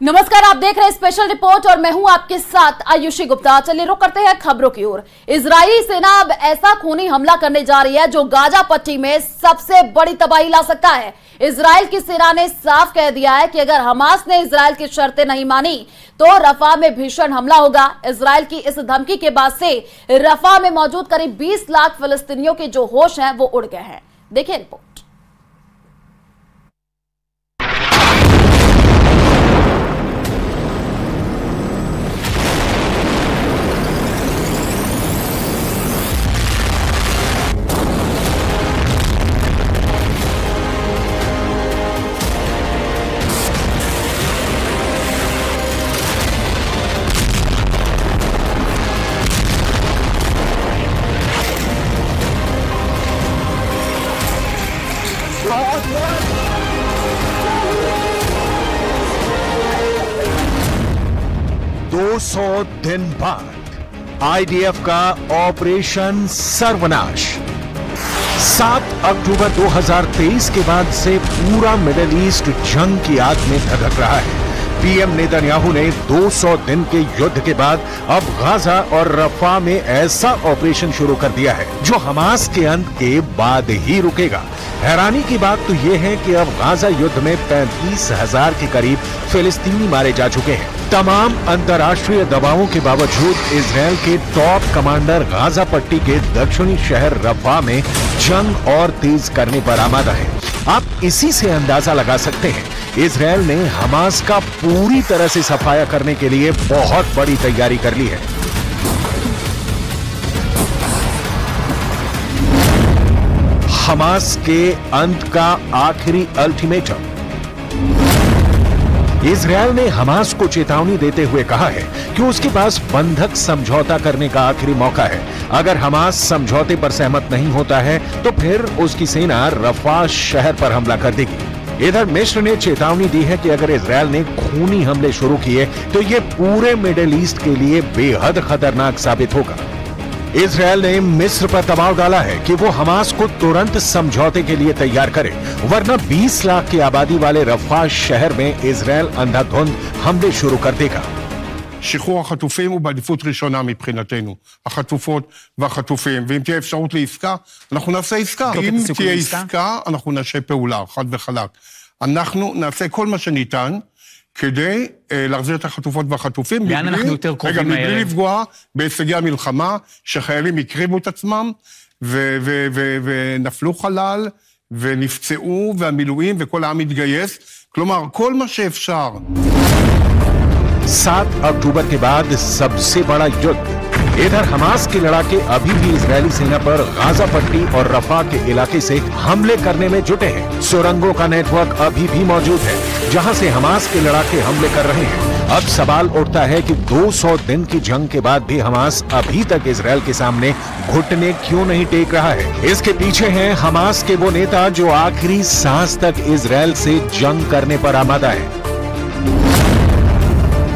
नमस्कार, आप देख रहे हैं स्पेशल रिपोर्ट और मैं हूं आपके साथ आयुषी गुप्ता। चलिए रुक करते हैं खबरों की ओर। इजरायली सेना अब ऐसा खूनी हमला करने जा रही है जो गाजा पट्टी में सबसे बड़ी तबाही ला सकता है। इजराइल की सेना ने साफ कह दिया है कि अगर हमास ने इजराइल की शर्तें नहीं मानी तो रफा में भीषण हमला होगा। इजराइल की इस धमकी के बाद से रफा में मौजूद करीब 20 लाख फिलिस्तीनियों के जो होश हैं वो उड़ गए हैं। देखिए रिपोर्ट। दो 200 दिन बाद आईडीएफ का ऑपरेशन सर्वनाश। 7 अक्टूबर 2023 के बाद से पूरा मिडिल ईस्ट जंग की आग में धधक रहा है। पीएम नेतन्याहू ने 200 दिन के युद्ध के बाद अब गाजा और रफा में ऐसा ऑपरेशन शुरू कर दिया है जो हमास के अंत के बाद ही रुकेगा। हैरानी की बात तो यह है कि अब गाजा युद्ध में 35,000 के करीब फिलिस्तीनी मारे जा चुके हैं। तमाम अंतर्राष्ट्रीय दबावों के बावजूद इजराइल के टॉप कमांडर गाजा पट्टी के दक्षिणी शहर रफा में जंग और तेज करने पर आमादा है। आप इसी से अंदाजा लगा सकते हैं इजराइल ने हमास का पूरी तरह से सफाया करने के लिए बहुत बड़ी तैयारी कर ली है। हमास के अंत का आखिरी अल्टीमेटम। इजराइल ने हमास को चेतावनी देते हुए कहा है कि उसके पास बंधक समझौता करने का आखिरी मौका है। अगर हमास समझौते पर सहमत नहीं होता है तो फिर उसकी सेना रफा शहर पर हमला कर देगी। इधर मिस्र ने चेतावनी दी है कि अगर इजराइल ने खूनी हमले शुरू किए तो ये पूरे मिडिल ईस्ट के लिए बेहद खतरनाक साबित होगा। इजराइल ने मिस्र पर दबाव डाला है कि वो हमास को तुरंत समझौते के लिए तैयार करे, वरना 20 लाख की आबादी वाले रफा शहर में इजराइल अंधाधुंध हमले शुरू कर देगा। שחרור החטופים הוא בעדיפות ראשונה מבחינתנו, החטופות והחטופים, ואם תהיה אפשרות לעסקה, אנחנו נעשה עסקה. אם תהיה עסקה, אנחנו נעשה פעולה, חד וחלק. אנחנו נעשה כל מה שניתן כדי להחזיר את החטופות והחטופים, לאן אנחנו יותר קרובים רגע, מהערב? מבלי לפגוע בהישגי המלחמה, שחיילים הקריבו את עצמם, ונפלו חלל, ונפצעו, והמילואים, וכל העם התגייס. כלומר, כל מה שאפשר. 7 अक्टूबर के बाद सबसे बड़ा युद्ध। इधर हमास के लड़ाके अभी भी इजरायली सेना पर गाजा पट्टी और रफा के इलाके से हमले करने में जुटे हैं। सुरंगों का नेटवर्क अभी भी मौजूद है जहां से हमास के लड़ाके हमले कर रहे हैं। अब सवाल उठता है कि 200 दिन की जंग के बाद भी हमास अभी तक इजरायल के सामने घुटने क्यों नहीं टेक रहा है। इसके पीछे हैं हमास के वो नेता जो आखिरी सांस तक इजरायल से जंग करने पर आमादा है।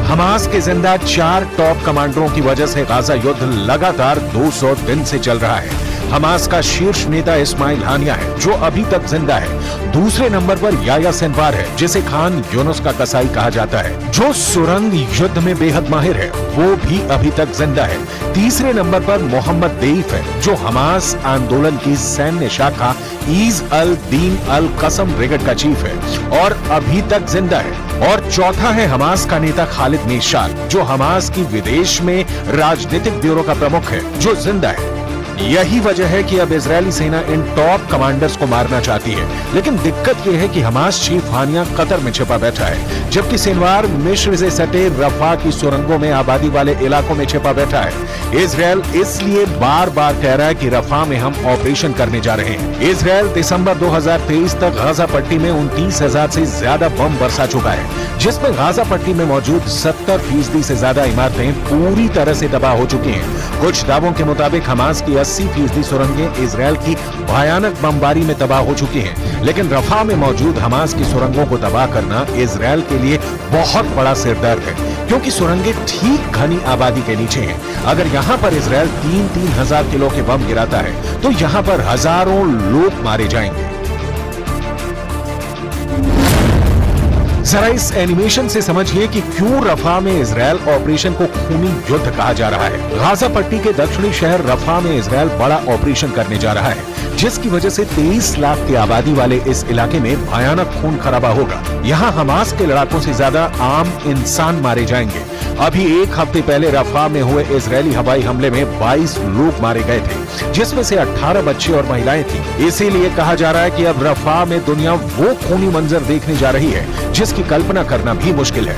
हमास के जिंदा 4 टॉप कमांडरों की वजह से गाजा युद्ध लगातार 200 दिन से चल रहा है। हमास का शीर्ष नेता इस्माइल हानिया है जो अभी तक जिंदा है। दूसरे नंबर पर याया सिनवार है जिसे खान यूनुस का कसाई कहा जाता है, जो सुरंग युद्ध में बेहद माहिर है, वो भी अभी तक जिंदा है। तीसरे नंबर पर मोहम्मद देईफ है जो हमास आंदोलन की सैन्य शाखा ईज अल दीन अल कसम ब्रिगेड का चीफ है और अभी तक जिंदा है। और चौथा है हमास का नेता खालिद मेशाल जो हमास की विदेश में राजनीतिक ब्यूरो का प्रमुख है, जो जिंदा है। यही वजह है कि अब इजरायली सेना इन टॉप कमांडर्स को मारना चाहती है, लेकिन दिक्कत यह है कि हमास चीफ हानिया कतर में छिपा बैठा है, जबकि सिनवार मिस्र से सटे रफा की सुरंगों में आबादी वाले इलाकों में छिपा बैठा है। इजरायल इसलिए बार बार कह रहा है कि रफा में हम ऑपरेशन करने जा रहे हैं। इजरायल दिसंबर 2023 तक गाजा पट्टी में 29,000 से ज्यादा बम बरसा चुका है, जिसमें गाजा पट्टी में मौजूद 70% से ज्यादा इमारतें पूरी तरह से तबाह हो चुकी हैं। कुछ दावों के मुताबिक हमास की 80% सुरंगें इजरायल की भयानक बमबारी में तबाह हो चुकी हैं, लेकिन रफा में मौजूद हमास की सुरंगों को तबाह करना इजरायल के लिए बहुत बड़ा सिरदर्द है, क्योंकि सुरंगें ठीक घनी आबादी के नीचे हैं। अगर यहां पर इजरायल 3-3 हजार किलो के बम गिराता है तो यहां पर हजारों लोग मारे जाएंगे। जरा इस एनिमेशन से समझिए कि क्यों रफा में इजरायल ऑपरेशन को खूनी युद्ध कहा जा रहा है। गाजा पट्टी के दक्षिणी शहर रफा में इजरायल बड़ा ऑपरेशन करने जा रहा है, जिसकी वजह से 23 लाख की आबादी वाले इस इलाके में भयानक खून खराबा होगा। यहाँ हमास के लड़ाकों से ज्यादा आम इंसान मारे जाएंगे। अभी एक हफ्ते पहले रफा में हुए इजरायली हवाई हमले में 22 लोग मारे गए थे, जिसमें से 18 बच्चे और महिलाएं थी। इसीलिए कहा जा रहा है कि अब रफा में दुनिया वो खूनी मंजर देखने जा रही है जिसकी कल्पना करना भी मुश्किल है।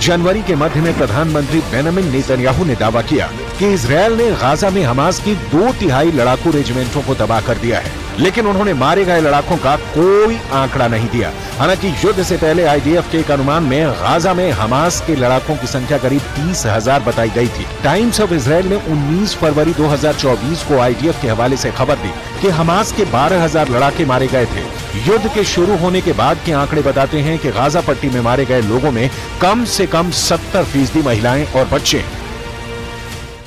जनवरी के मध्य में प्रधानमंत्री बेंजामिन नेतन्याहू ने दावा किया कि इजरायल ने गाजा में हमास की 2/3 लड़ाकू रेजिमेंटों को तबाह कर दिया है, लेकिन उन्होंने मारे गए लड़ाकों का कोई आंकड़ा नहीं दिया। हालांकि युद्ध से पहले आईडीएफ के एक अनुमान में गाजा में हमास के लड़ाकों की संख्या करीब 30,000 बताई गई थी। टाइम्स ऑफ इजरायल ने 19 फरवरी 2024 को आईडीएफ के हवाले से खबर दी कि हमास के 12,000 लड़ाके मारे गए थे। युद्ध के शुरू होने के बाद के आंकड़े बताते हैं कि गाजा पट्टी में मारे गए लोगों में कम से कम 70% महिलाएं और बच्चे हैं।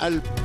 1000।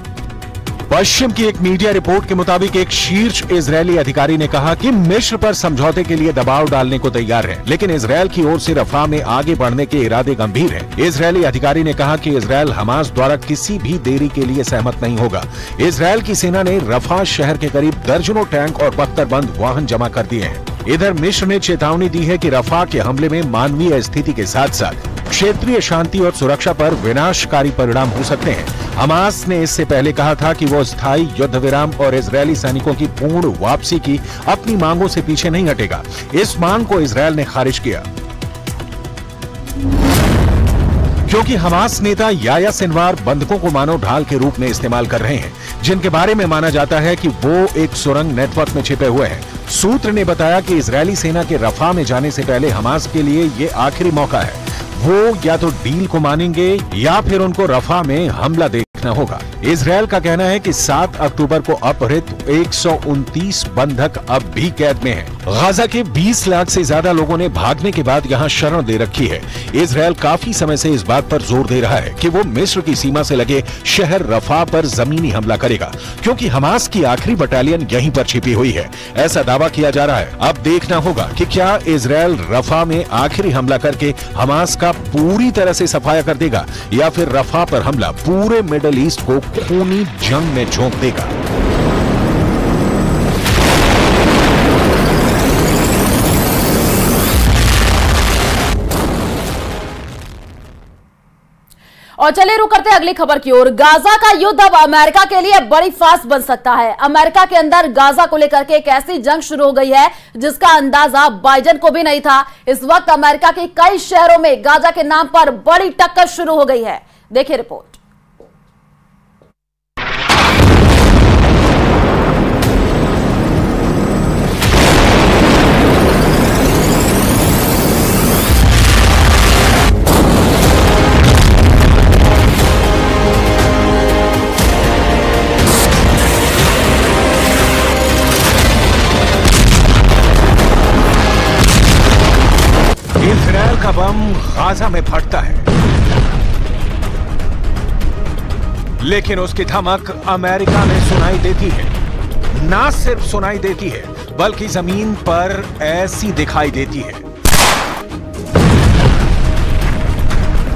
पश्चिम की एक मीडिया रिपोर्ट के मुताबिक एक शीर्ष इजरायली अधिकारी ने कहा कि मिस्र पर समझौते के लिए दबाव डालने को तैयार है, लेकिन इजरायल की ओर से रफा में आगे बढ़ने के इरादे गंभीर हैं। इजरायली अधिकारी ने कहा कि इजरायल हमास द्वारा किसी भी देरी के लिए सहमत नहीं होगा। इजरायल की सेना ने रफा शहर के करीब दर्जनों टैंक और बख्तरबंद वाहन जमा कर दिए हैं। इधर मिस्र ने चेतावनी दी है कि रफा के हमले में मानवीय स्थिति के साथ साथ क्षेत्रीय शांति और सुरक्षा पर विनाशकारी परिणाम हो सकते हैं। हमास ने इससे पहले कहा था कि वो स्थायी युद्ध विराम और इजरायली सैनिकों की पूर्ण वापसी की अपनी मांगों से पीछे नहीं हटेगा। इस मांग को इजरायल ने खारिज किया, क्योंकि हमास नेता याह्या सिनवार बंधकों को मानव ढाल के रूप में इस्तेमाल कर रहे हैं, जिनके बारे में माना जाता है कि वो एक सुरंग नेटवर्क में छिपे हुए हैं। सूत्र ने बताया कि इजरायली सेना के रफा में जाने से पहले हमास के लिए ये आखिरी मौका है। वो या तो डील को मानेंगे या फिर उनको रफा में हमला देखना होगा। इजरायल का कहना है कि 7 अक्टूबर को अपहृत 129 बंधक अब भी कैद में हैं। गाजा के 20 लाख से ज्यादा लोगों ने भागने के बाद यहाँ शरण दे रखी है। इजरायल काफी समय से इस बात पर जोर दे रहा है कि वो मिस्र की सीमा से लगे शहर रफा पर जमीनी हमला करेगा, क्योंकि हमास की आखिरी बटालियन यहीं पर छिपी हुई है। ऐसा दावा किया जा रहा है। अब देखना होगा कि क्या इजरायल रफा में आखिरी हमला करके हमास का पूरी तरह से सफाया कर देगा या फिर रफा पर हमला पूरे मिडल ईस्ट को खूनी जंग में झोंक देगा। और चलिए रुक करते हैं अगली खबर की ओर। गाजा का युद्ध अब अमेरिका के लिए बड़ी फास्ट बन सकता है। अमेरिका के अंदर गाजा को लेकर के एक ऐसी जंग शुरू हो गई है जिसका अंदाजा बाइडेन को भी नहीं था। इस वक्त अमेरिका के कई शहरों में गाजा के नाम पर बड़ी टक्कर शुरू हो गई है। देखिए रिपोर्ट। इजरायल का बम गाजा में फटता है, लेकिन उसकी धमक अमेरिका में सुनाई देती है। ना सिर्फ सुनाई देती है बल्कि जमीन पर ऐसी दिखाई देती है।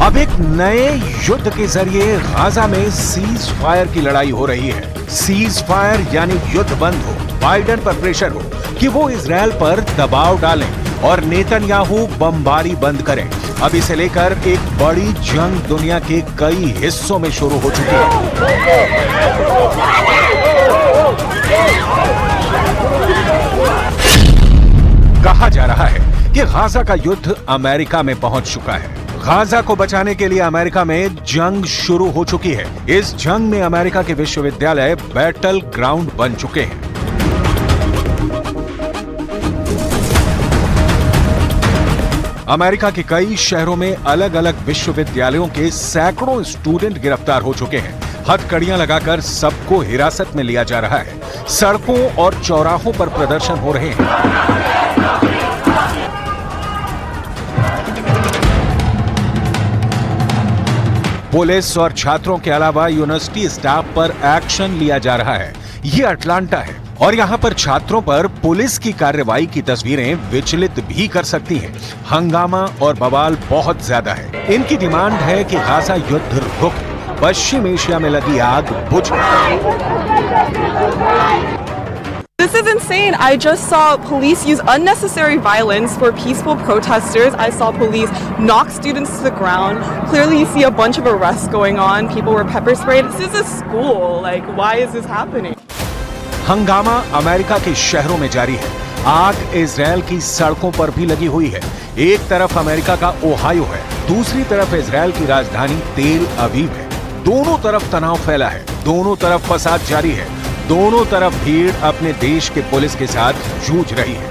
अब एक नए युद्ध के जरिए गाजा में सीज फायर की लड़ाई हो रही है। सीज फायर यानी युद्ध बंद हो, बाइडेन पर प्रेशर हो कि वो इजरायल पर दबाव डालें और नेतन्याहू बमबारी बंद करें। अब इसे लेकर एक बड़ी जंग दुनिया के कई हिस्सों में शुरू हो चुकी है। कि गाजा का युद्ध अमेरिका में पहुंच चुका है। गाजा को बचाने के लिए अमेरिका में जंग शुरू हो चुकी है। इस जंग में अमेरिका के विश्वविद्यालय बैटल ग्राउंड बन चुके हैं। अमेरिका के कई शहरों में अलग अलग विश्वविद्यालयों के सैकड़ों स्टूडेंट गिरफ्तार हो चुके हैं। हथकड़ियां लगाकर सबको हिरासत में लिया जा रहा है। सड़कों और चौराहों पर प्रदर्शन हो रहे हैं। पुलिस और छात्रों के अलावा यूनिवर्सिटी स्टाफ पर एक्शन लिया जा रहा है। ये अटलांटा है और यहाँ पर छात्रों पर पुलिस की कार्रवाई की तस्वीरें विचलित भी कर सकती हैं। हंगामा और बवाल बहुत ज्यादा है। इनकी डिमांड है कि गाजा युद्ध रुक, पश्चिम एशिया में लगी आग बुझ। This is insane. I just saw police use unnecessary violence for peaceful protesters. I saw police knock students to the ground. Clearly you see a bunch of arrests going on. People were pepper sprayed. This is a school. Like, why is this happening? हंगामा America के शहरों में जारी है। आग Israel की सड़कों पर भी लगी हुई है। एक तरफ अमेरिका का ओहायो है, दूसरी तरफ इजरायल की राजधानी तेल अवीव है। दोनों तरफ तनाव फैला है, दोनों तरफ फसाद जारी है, दोनों तरफ भीड़ अपने देश के पुलिस के साथ जूझ रही है।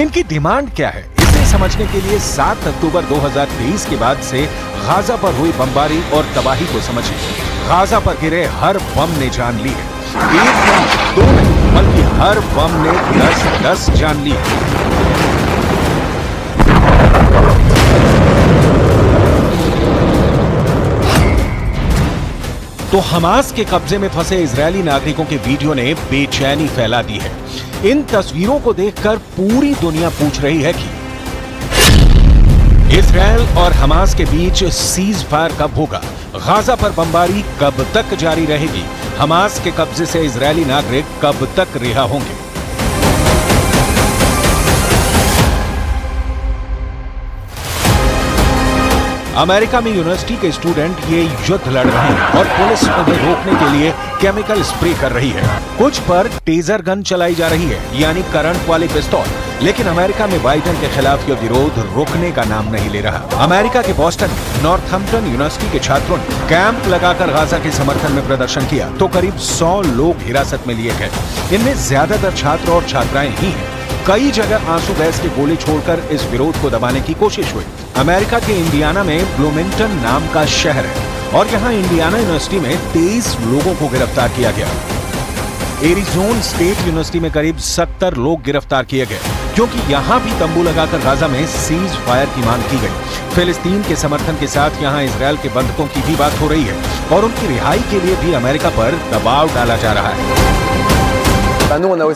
इनकी डिमांड क्या है, इसे समझने के लिए 7 अक्टूबर 2023 के बाद से गाजा पर हुई बमबारी और तबाही को समझिए। गाजा पर गिरे हर बम ने जान ली है। एक नहीं, दो नहीं, बल्कि हर बम ने 10-10 जान ली है। तो हमास के कब्जे में फंसे इजरायली नागरिकों के वीडियो ने बेचैनी फैला दी है। इन तस्वीरों को देखकर पूरी दुनिया पूछ रही है कि इजरायल और हमास के बीच सीज फायर कब होगा? गाजा पर बमबारी कब तक जारी रहेगी? हमास के कब्जे से इजरायली नागरिक कब तक रिहा होंगे? अमेरिका में यूनिवर्सिटी के स्टूडेंट ये युद्ध लड़ रहे हैं और पुलिस उन्हें रोकने के लिए केमिकल स्प्रे कर रही है। कुछ पर टेजर गन चलाई जा रही है, यानी करंट वाली पिस्तौल। लेकिन अमेरिका में बाइडेन के खिलाफ यह विरोध रुकने का नाम नहीं ले रहा। अमेरिका के बॉस्टन में नॉर्थहैम्पटन यूनिवर्सिटी के छात्रों ने कैंप लगाकर गाजा के समर्थन में प्रदर्शन किया तो करीब 100 लोग हिरासत में लिए गए। इनमें ज्यादातर छात्र और छात्राएं ही हैं। कई जगह आंसू गैस के गोले छोड़कर इस विरोध को दबाने की कोशिश हुई। अमेरिका के इंडियाना में ब्लूमिंगटन नाम का शहर है और यहाँ इंडियाना यूनिवर्सिटी में 23 लोगों को गिरफ्तार किया गया। एरिजोना स्टेट यूनिवर्सिटी में करीब 70 लोग गिरफ्तार किए गए क्योंकि यहाँ भी तंबू लगाकर गाजा में सीज फायर की मांग की गई। फिलिस्तीन के समर्थन के साथ यहाँ इजरायल के बंधकों की भी बात हो रही है और उनकी रिहाई के लिए भी अमेरिका पर दबाव डाला जा रहा है।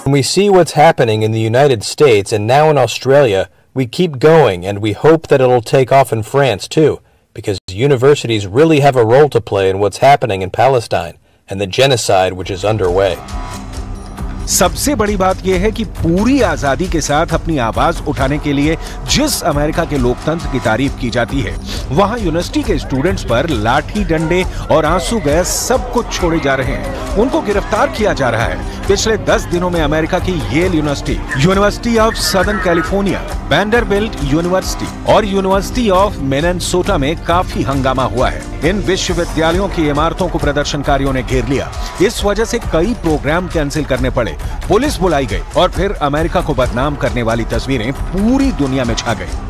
We see what's happening in the United States and now in Australia. We keep going and we hope that it'll take off in France too, because universities really have a role to play in what's happening in Palestine and the genocide which is underway. सबसे बड़ी बात यह है कि पूरी आजादी के साथ अपनी आवाज उठाने के लिए जिस अमेरिका के लोकतंत्र की तारीफ की जाती है, वहां यूनिवर्सिटी के स्टूडेंट्स पर लाठी डंडे और आंसू गैस सब कुछ छोड़े जा रहे हैं। उनको गिरफ्तार किया जा रहा है। पिछले 10 दिनों में अमेरिका की Yale University, University of Southern California, Vanderbilt University और यूनिवर्सिटी ऑफ मिनेसोटा में काफी हंगामा हुआ है। इन विश्वविद्यालयों की इमारतों को प्रदर्शनकारियों ने घेर लिया। इस वजह से कई प्रोग्राम कैंसिल करने पड़े, पुलिस बुलाई गई और फिर अमेरिका को बदनाम करने वाली तस्वीरें पूरी दुनिया में छा गई।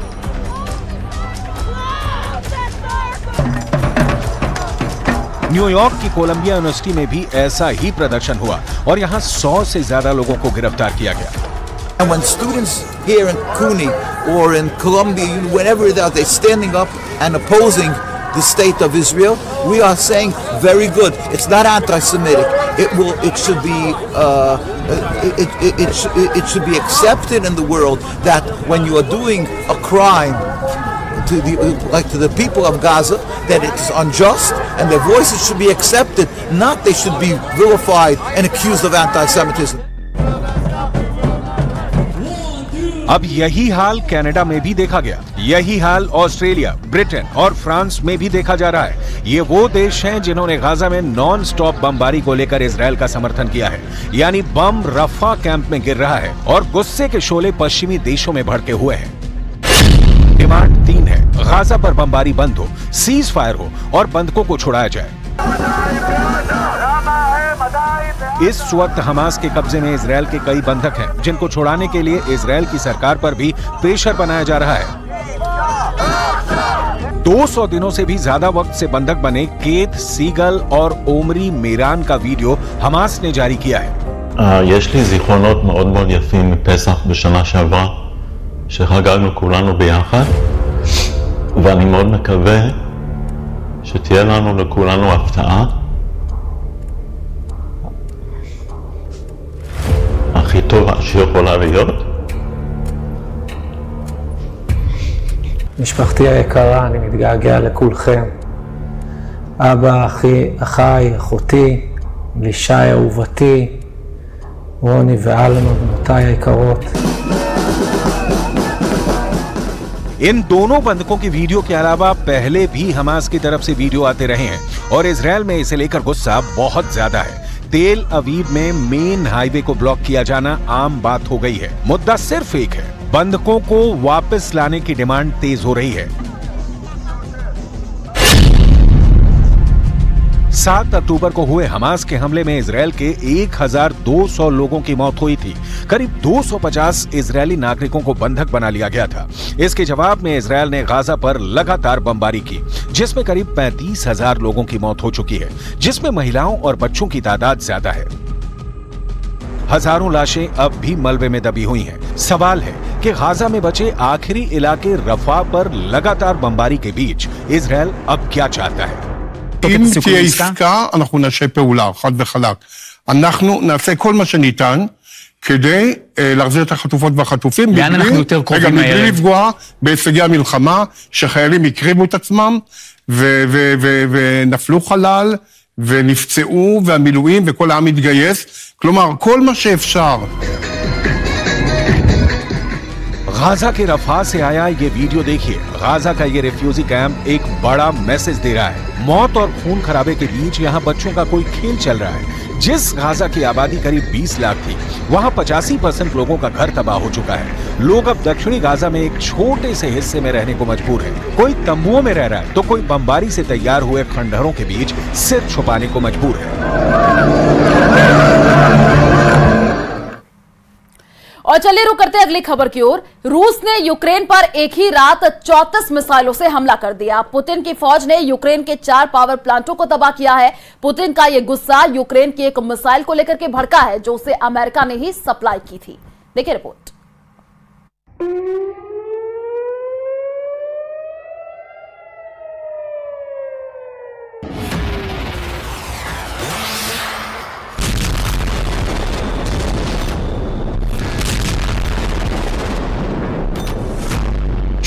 न्यूयॉर्क की कोलंबिया यूनिवर्सिटी में भी ऐसा ही प्रदर्शन हुआ और यहाँ 100 से ज्यादा लोगों को गिरफ्तार किया गया। And when students here in CUNY or in Columbia, whenever they're standing up and opposing the state of Israel, we are saying very good. It's not anti-Semitic. It should be it should be accepted in the world that when you are doing a crime to the people of Gaza, that it's unjust and their voices should be accepted, not they should be vilified and accused of anti-Semitism. अब यही हाल Canada में भी देखा गया, यही हाल Australia, Britain और France में भी देखा जा रहा है। ये वो देश हैं जिन्होंने गाजा में नॉन स्टॉप बमबारी को लेकर इजरायल का समर्थन किया है, यानी बम रफा कैंप में गिर रहा है और गुस्से के शोले पश्चिमी देशों में भड़के हुए हैं। डिमांड 3 है, गाजा पर बमबारी बंद हो, सीज फायर हो और बंधकों को छुड़ाया जाए। इस वक्त हमास के कब्जे में इजरायल के कई बंधक हैं, जिनको छुड़ाने के लिए इजरायल की सरकार पर भी प्रेशर बनाया जा रहा है। 200 दिनों से भी ज्यादा वक्त से बंधक बने केत सीगल और ओमरी मेरान का वीडियो हमास ने जारी किया है। יש לי זיכרונות מאוד מאוד יפים מפסח בשנה שעברה, שחגגנו כולנו ביחד, ואני מאוד מקווה שתהיה לנו לכולנו הפתעה. הכי טובה שיכולה להיות. משפחתי היקרה, אני מתגעגע לכולכם. אבא, אחיי, אחותי, לישי אהובתי, רוני ואלמה, בנותיי היקרות. इन दोनों बंधकों की वीडियो के अलावा पहले भी हमास की तरफ से वीडियो आते रहे हैं और इजरायल में इसे लेकर गुस्सा बहुत ज्यादा है। तेल अवीव में मेन हाईवे को ब्लॉक किया जाना आम बात हो गई है। मुद्दा सिर्फ एक है, बंधकों को वापस लाने की डिमांड तेज हो रही है। 7 अक्टूबर को हुए हमास के हमले में इजरायल के 1200 लोगों की मौत हुई थी। करीब 250 इजरायली नागरिकों को बंधक बना लिया गया था। इसके जवाब में इजरायल ने गाजा पर लगातार बमबारी की, जिसमें करीब 35,000 लोगों की मौत हो चुकी है, जिसमें महिलाओं और बच्चों की तादाद ज्यादा है। हजारों लाशें अब भी मलबे में दबी हुई हैं। सवाल है कि गाजा में बचे आखिरी इलाके रफा पर लगातार बमबारी के बीच इजरायल अब क्या चाहता है? אם תהיה עסקה, אנחנו נעשה פעולה, חד וחלק. אנחנו נעשה כל מה שניתן כדי להחזיר את החטופות והחטופים. לאן אנחנו יותר קרובים רגע, מבלי לפגוע בהישגי המלחמה, שחיילים הקריבו את עצמם, ונפלו חלל, ונפצעו, והמילואים, וכל העם התגייס. כלומר, כל מה שאפשר. गाजा के रफा से आया ये वीडियो देखिए। गाजा का ये रिफ्यूजी कैंप एक बड़ा मैसेज दे रहा है। मौत और खून खराबे के बीच यहाँ बच्चों का कोई खेल चल रहा है। जिस गाजा की आबादी करीब 20 लाख थी, वहाँ 85% लोगों का घर तबाह हो चुका है। लोग अब दक्षिणी गाजा में एक छोटे से हिस्से में रहने को मजबूर है। कोई तंबुओं में रह रहा है तो कोई बमबारी से तैयार हुए खंडहरों के बीच सिर छुपाने को मजबूर है। और चलिए रुक करते हैं अगली खबर की ओर। रूस ने यूक्रेन पर एक ही रात 34 मिसाइलों से हमला कर दिया। पुतिन की फौज ने यूक्रेन के 4 पावर प्लांटों को तबाह किया है। पुतिन का यह गुस्सा यूक्रेन की एक मिसाइल को लेकर के भड़का है, जो उसे अमेरिका ने ही सप्लाई की थी। देखिए रिपोर्ट।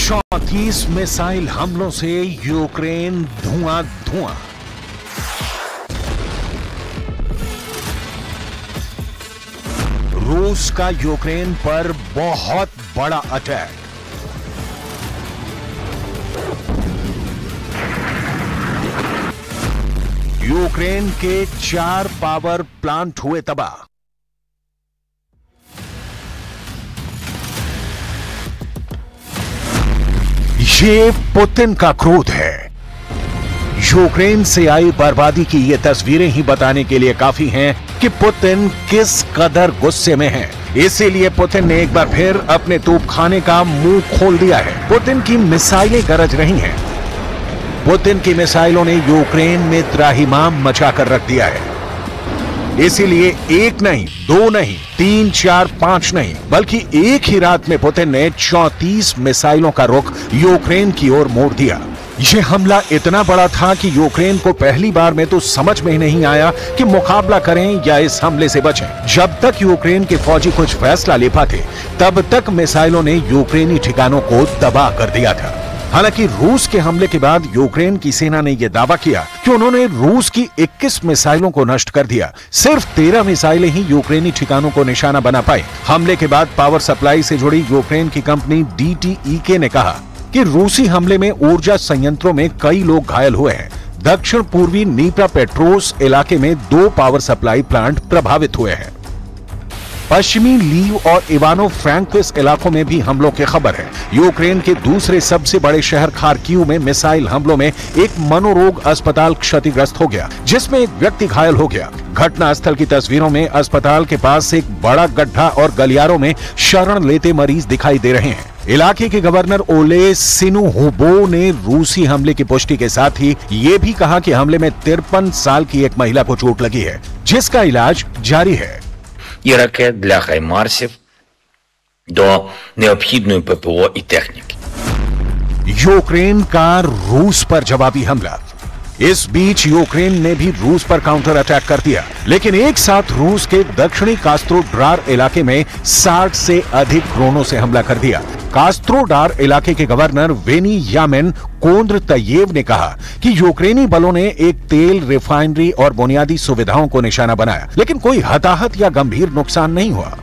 चौंतीस मिसाइल हमलों से यूक्रेन धुआं धुआं। रूस का यूक्रेन पर बहुत बड़ा अटैक। यूक्रेन के 4 पावर प्लांट हुए तबाह। ये पुतिन का क्रोध है। यूक्रेन से आई बर्बादी की ये तस्वीरें ही बताने के लिए काफी हैं कि पुतिन किस कदर गुस्से में है। इसीलिए पुतिन ने एक बार फिर अपने तोपखाने का मुंह खोल दिया है। पुतिन की मिसाइलें गरज रही हैं। पुतिन की मिसाइलों ने यूक्रेन में त्राहिमाम मचा कर रख दिया है। इसीलिए 1 नहीं, 2 नहीं, 3, 4, 5 नहीं, बल्कि एक ही रात में पुतिन ने 34 मिसाइलों का रुख यूक्रेन की ओर मोड़ दिया। यह हमला इतना बड़ा था कि यूक्रेन को पहली बार में तो समझ में ही नहीं आया कि मुकाबला करें या इस हमले से बचें। जब तक यूक्रेन के फौजी कुछ फैसला ले पाते, तब तक मिसाइलों ने यूक्रेनी ठिकानों को तबाह कर दिया था। हालांकि रूस के हमले के बाद यूक्रेन की सेना ने यह दावा किया कि उन्होंने रूस की 21 मिसाइलों को नष्ट कर दिया। सिर्फ 13 मिसाइलें ही यूक्रेनी ठिकानों को निशाना बना पाई। हमले के बाद पावर सप्लाई से जुड़ी यूक्रेन की कंपनी DTEK ने कहा कि रूसी हमले में ऊर्जा संयंत्रों में कई लोग घायल हुए हैं। दक्षिण पूर्वी नीप्रापेट्रोव्स्क इलाके में 2 पावर सप्लाई प्लांट प्रभावित हुए हैं। पश्चिमी लीव और इवानो फ्रैंकोविस्क इलाकों में भी हमलों की खबर है। यूक्रेन के दूसरे सबसे बड़े शहर खार्किव में मिसाइल हमलों में एक मनोरोग अस्पताल क्षतिग्रस्त हो गया, जिसमें एक व्यक्ति घायल हो गया। घटनास्थल की तस्वीरों में अस्पताल के पास एक बड़ा गड्ढा और गलियारों में शरण लेते मरीज दिखाई दे रहे हैं। इलाके के गवर्नर ओले सिनुहुबो ने रूसी हमले की पुष्टि के साथ ही ये भी कहा कि हमले में 53 साल की एक महिला को चोट लगी है, जिसका इलाज जारी है। І ракет для хаймарсів до необхідної ППО і техніки. यूक्रेन का रूस पर जवाबी हमला। इस बीच यूक्रेन ने भी रूस पर काउंटर अटैक कर दिया, लेकिन एक साथ रूस के दक्षिणी कास्त्रोडार इलाके में 60 से अधिक ड्रोनों से हमला कर दिया। कास्त्रोडार इलाके के गवर्नर वेनियामिन कोंद्रतयेव ने कहा कि यूक्रेनी बलों ने एक तेल रिफाइनरी और बुनियादी सुविधाओं को निशाना बनाया, लेकिन कोई हताहत या गंभीर नुकसान नहीं हुआ।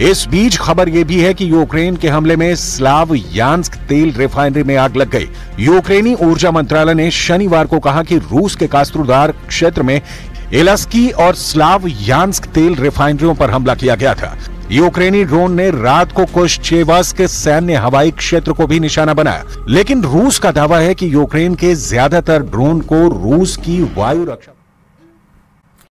इस बीच खबर यह भी है कि यूक्रेन के हमले में स्लावयान्स्क तेल रिफाइनरी में आग लग गई। यूक्रेनी ऊर्जा मंत्रालय ने शनिवार को कहा कि रूस के कास्त्रोदार क्षेत्र में एलस्की और स्लावयान्स्क तेल रिफाइनरियों पर हमला किया गया था। यूक्रेनी ड्रोन ने रात को कुश्चेवस्क सैन्य हवाई क्षेत्र को भी निशाना बनाया, लेकिन रूस का दावा है कि यूक्रेन के ज्यादातर ड्रोन को रूस की वायु रक्षा